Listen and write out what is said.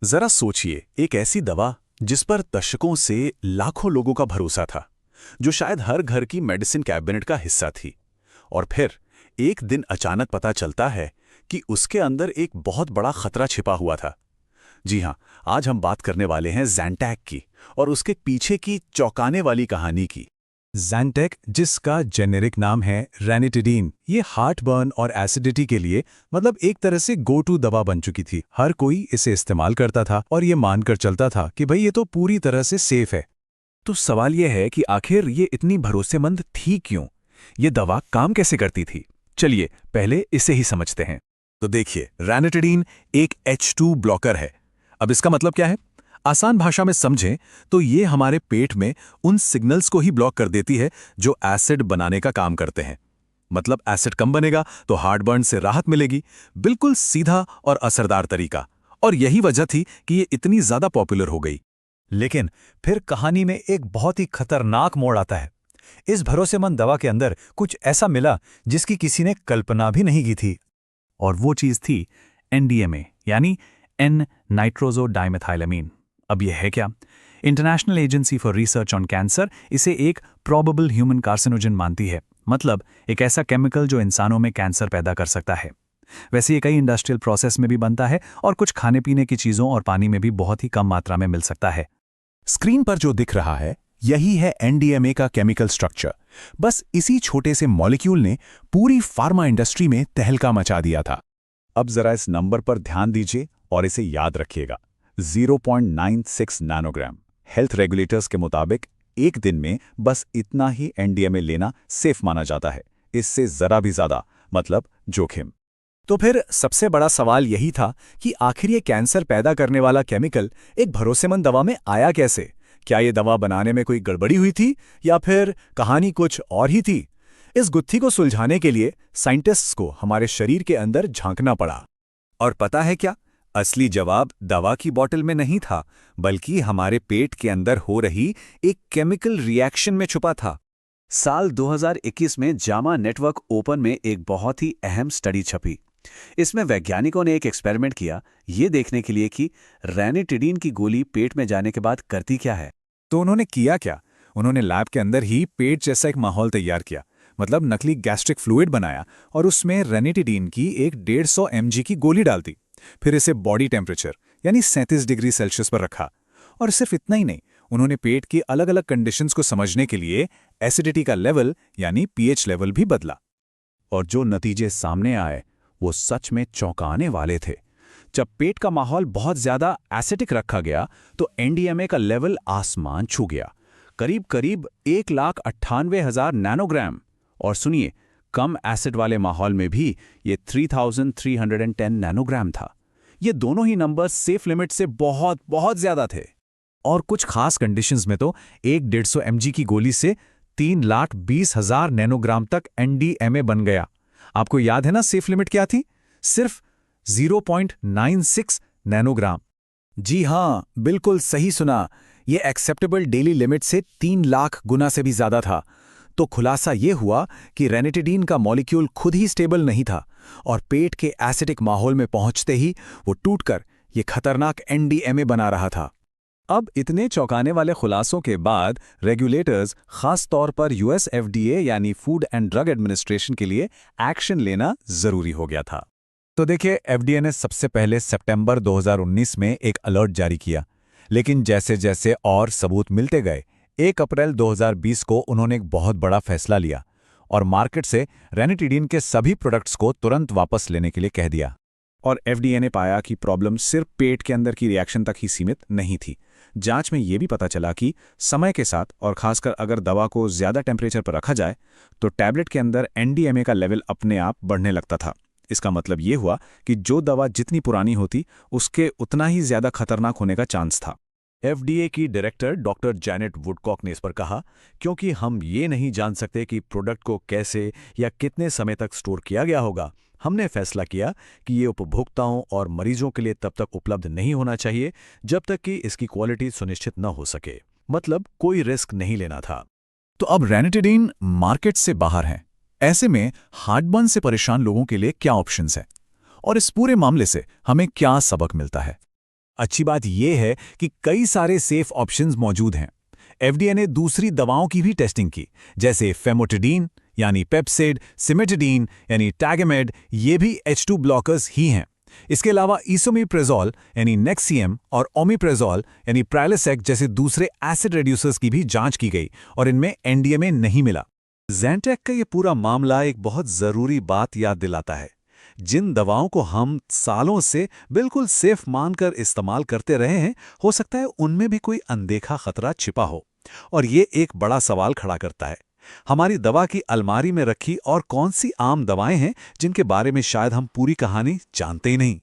जरा सोचिए, एक ऐसी दवा जिस पर दशकों से लाखों लोगों का भरोसा था, जो शायद हर घर की मेडिसिन कैबिनेट का हिस्सा थी। और फिर एक दिन अचानक पता चलता है कि उसके अंदर एक बहुत बड़ा खतरा छिपा हुआ था। जी हां, आज हम बात करने वाले हैं ज़ैंटैक की और उसके पीछे की चौंकाने वाली कहानी की। ज़ैंटैक, जिसका जेनेरिक नाम है रैनिटिडीन, ये हार्ट बर्न और एसिडिटी के लिए एक तरह से गो टू दवा बन चुकी थी। हर कोई इसे इस्तेमाल करता था और ये मानकर चलता था कि भाई ये तो पूरी तरह से सेफ है। तो सवाल यह है कि आखिर ये इतनी भरोसेमंद थी क्यों? ये दवा काम कैसे करती थी? चलिए पहले इसे ही समझते हैं। तो देखिए, रैनिटिडीन एक H2 ब्लॉकर है। अब इसका मतलब क्या है? आसान भाषा में समझें तो ये हमारे पेट में उन सिग्नल्स को ही ब्लॉक कर देती है जो एसिड बनाने का काम करते हैं। मतलब एसिड कम बनेगा तो हार्ट बर्न से राहत मिलेगी। बिल्कुल सीधा और असरदार तरीका। और यही वजह थी कि ये इतनी ज्यादा पॉपुलर हो गई। लेकिन फिर कहानी में एक बहुत ही खतरनाक मोड़ आता है। इस भरोसेमंद दवा के अंदर कुछ ऐसा मिला जिसकी किसी ने कल्पना भी नहीं की थी। और वो चीज़ थी NDMA, यानी एन नाइट्रोजोडाइमेथाइलामीन। अब यह है क्या? International agency for research on cancer इसे एक प्रोबेबल ह्यूमन कार्सिनोजन मानती है। मतलब एक ऐसा केमिकल जो इंसानों में कैंसर पैदा कर सकता है। वैसे ये कई इंडस्ट्रियल प्रोसेस में भी बनता है और कुछ खाने पीने की चीज़ों और पानी में भी बहुत ही कम मात्रा में मिल सकता है। स्क्रीन पर जो दिख रहा है यही है NDMA का केमिकल स्ट्रक्चर। बस इसी छोटे से मॉलिक्यूल ने पूरी फार्मा इंडस्ट्री में तहलका मचा दिया था। अब जरा इस नंबर पर ध्यान दीजिए और इसे याद रखिएगा, 0.96 नैनोग्राम। हेल्थ रेगुलेटर्स के मुताबिक एक दिन में बस इतना ही NDMA लेना सेफ माना जाता है। इससे जरा भी ज्यादा मतलब जोखिम। तो फिर सबसे बड़ा सवाल यही था कि आखिर ये कैंसर पैदा करने वाला केमिकल एक भरोसेमंद दवा में आया कैसे? क्या ये दवा बनाने में कोई गड़बड़ी हुई थी या फिर कहानी कुछ और ही थी? इस गुत्थी को सुलझाने के लिए साइंटिस्ट्स को हमारे शरीर के अंदर झांकना पड़ा। और पता है क्या? असली जवाब दवा की बोतल में नहीं था, बल्कि हमारे पेट के अंदर हो रही एक केमिकल रिएक्शन में छुपा था। साल 2021 में जामा नेटवर्क ओपन में एक बहुत ही अहम स्टडी छपी। इसमें वैज्ञानिकों ने एक एक्सपेरिमेंट किया, ये देखने के लिए कि रैनिटिडीन की गोली पेट में जाने के बाद करती क्या है। तो उन्होंने किया क्या? उन्होंने लैब के अंदर ही पेट जैसा एक माहौल तैयार किया, मतलब नकली गैस्ट्रिक फ्लूइड बनाया और उसमें रैनिटिडीन की एक 150 mg की गोली डाल दी। फिर इसे बॉडी टेम्परेचर यानी 37 डिग्री सेल्सियस पर रखा। और सिर्फ इतना ही नहीं, उन्होंने पेट की अलग अलग कंडीशंस को समझने के लिए एसिडिटी का लेवल यानी pH लेवल भी बदला। और जो नतीजे सामने आए वो सच में चौंकाने वाले थे। जब पेट का माहौल बहुत ज्यादा एसिडिक रखा गया तो NDMA का लेवल आसमान छू गया, करीब करीब 1,98,000 नैनोग्राम। और सुनिए, कम एसिड वाले माहौल में भी ये 3,310 नैनोग्राम था। ये दोनों ही नंबर सेफ लिमिट से बहुत बहुत ज्यादा थे। और कुछ खास कंडीशंस में तो 150 mg की गोली से 3,20,000 नैनोग्राम तक NDMA बन गया। आपको याद है ना सेफ लिमिट क्या थी? सिर्फ 0.96 नैनोग्राम। जी हाँ, बिल्कुल सही सुना। ये एक्सेप्टेबल डेली लिमिट से 3 लाख गुना से भी ज्यादा था। तो खुलासा ये हुआ कि रैनिटिडीन का मॉलिक्यूल खुद ही स्टेबल नहीं था और पेट के एसिडिक माहौल में पहुंचते ही वो टूटकर ये खतरनाक NDMA बना रहा था। अब इतने चौंकाने वाले खुलासों के बाद रेगुलेटर्स, खास तौर पर US FDA यानी फूड एंड ड्रग एडमिनिस्ट्रेशन के लिए एक्शन लेना जरूरी हो गया था। तो देखिए, FDA ने सबसे पहले सितंबर 2019 में एक अलर्ट जारी किया, लेकिन जैसे जैसे और सबूत मिलते गए 1 अप्रैल 2020 को उन्होंने एक बहुत बड़ा फैसला लिया और मार्केट से रैनिटिडीन के सभी प्रोडक्ट्स को तुरंत वापस लेने के लिए कह दिया। और FDA ने पाया कि प्रॉब्लम सिर्फ पेट के अंदर की रिएक्शन तक ही सीमित नहीं थी। जांच में यह भी पता चला कि समय के साथ और खासकर अगर दवा को ज्यादा टेम्परेचर पर रखा जाए तो टैबलेट के अंदर NDMA का लेवल अपने आप बढ़ने लगता था। इसका मतलब ये हुआ कि जो दवा जितनी पुरानी होती उसके उतना ही ज्यादा खतरनाक होने का चांस था। FDA की डायरेक्टर डॉक्टर जैनेट वुडकॉक ने इस पर कहा, क्योंकि हम ये नहीं जान सकते कि प्रोडक्ट को कैसे या कितने समय तक स्टोर किया गया होगा, हमने फैसला किया कि ये उपभोक्ताओं और मरीजों के लिए तब तक उपलब्ध नहीं होना चाहिए जब तक कि इसकी क्वालिटी सुनिश्चित न हो सके। मतलब कोई रिस्क नहीं लेना था। तो अब रैनिटिडीन मार्केट से बाहर है। ऐसे में हार्टबर्न से परेशान लोगों के लिए क्या ऑप्शंस हैं और इस पूरे मामले से हमें क्या सबक मिलता है? अच्छी बात यह है कि कई सारे सेफ ऑप्शंस मौजूद हैं। एफडीए ने दूसरी दवाओं की भी टेस्टिंग की, जैसे फेमोटिडीन यानी पेप्सिड, सिमेटिडीन यानी टैगेमेड, ये भी H2 ब्लॉकर्स ही हैं। इसके अलावा इसोमीप्रेजोल यानी नेक्सियम और ओमिप्रेजोल यानी प्राइलेसेक जैसे दूसरे एसिड रेड्यूसर्स की भी जांच की गई और इनमें एनडीएमए नहीं मिला। ज़ैंटेक का ये पूरा मामला एक बहुत ज़रूरी बात याद दिलाता है। जिन दवाओं को हम सालों से बिल्कुल सेफ मानकर इस्तेमाल करते रहे हैं, हो सकता है उनमें भी कोई अनदेखा खतरा छिपा हो। और ये एक बड़ा सवाल खड़ा करता है, हमारी दवा की अलमारी में रखी और कौन सी आम दवाएं हैं जिनके बारे में शायद हम पूरी कहानी जानते ही नहीं।